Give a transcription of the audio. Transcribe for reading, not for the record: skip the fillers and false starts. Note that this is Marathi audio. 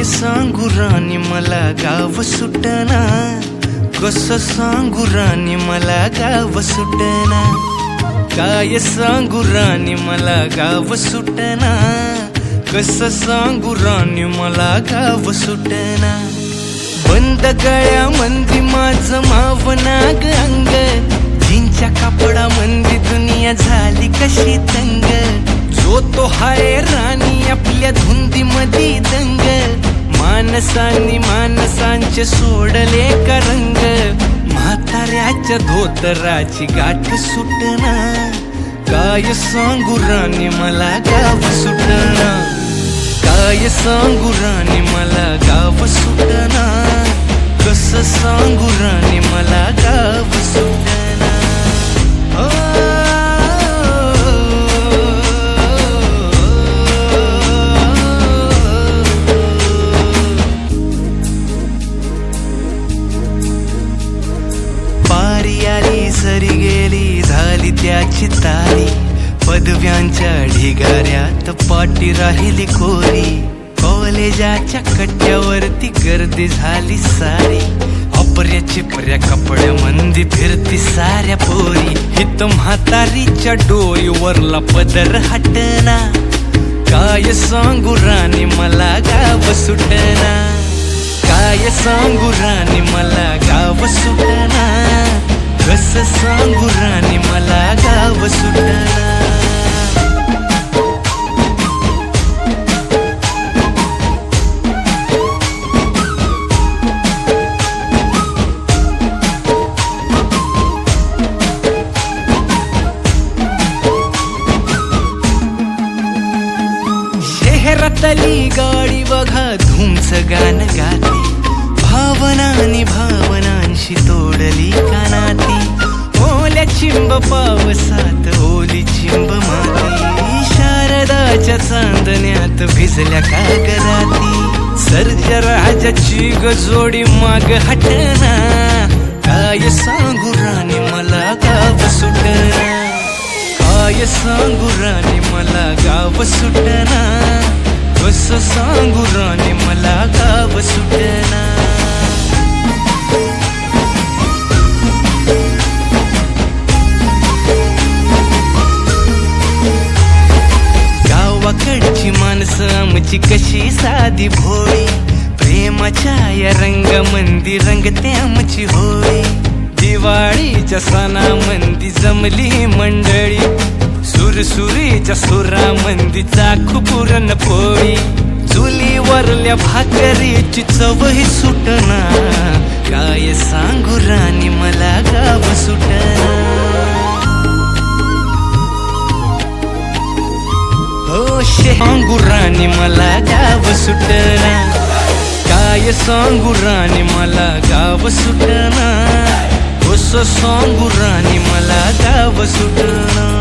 सांगू राणी मला गाव सुटना, कसं सांगू राणी मला गाव सुटना, काय सांगू राणी मला गाव सुटना, कसं सांगू राणी मला गाव सुटना। बंद गळ्या मंदी माझं मावनाग अंग, जीनच्या कापडा मंदी दुनिया झाली कशी तंग, जो तो हाय राणी आपल्या धुंदी मधी दंग, मानसांनी मानसांचे सोडले का रंग, म्हाताऱ्याच्या धोतराची गाठ सुटना, काय सांगू राणी मला गाव सुटना, काय सांगू राणी मला गाव सुटना, कसं सांगू राणी मला गाव सुटना। पारी आली सरी गेली झाली त्याची तारी, पदव्यांच्या ढिगाऱ्यात पाटी राहिली कोरी, कॉलेजाच्या कट्ट्यावरती गर्दी झाली सारी, अपर्या चिपऱ्या कपड्या मंदी फिरती साऱ्या पोरी, हित म्हातारीच्या डोईवरला पदर हटना, काय सांगू राणी मला गाव सुटना, काय सांगू राणी मला गाव सुटना, कसं सांगू राणी मला गाव सुटना। शहरातली गाडी बघा धुमच गाणं गाती, भावनांनी भावनांशी तोडली कानाती, ओल्या चिंब पावसात ओली चिंब माती, शारदाच्या चांदण्यात भिजल्या कागराती, सर्जराजाची गजोडी माग हटना, काय सांगू राणी मला गाव सुटना, काय सांगू राणी मला गाव सुटना, कसं सांगू राणी मला गाव सुटना। गावाकडची माणसं आमची कशी साधी भोळी, प्रेमाच्या या रंगामंदी रंगते आमची होळी, दिवाळीच्या सणामंदी जमली मंडळी, सुरसुरीच्या सुरामंदी चाखू पुरणपोळी, चुलीवरल्या भाकरीची चवही सुटना, काय सांगू राणी मला गाव सुटना, हो सांगू राणी मला गाव सुटना, काय सांगू राणी मला गाव सुटना, कसं सांगू राणी मला गाव सुटना।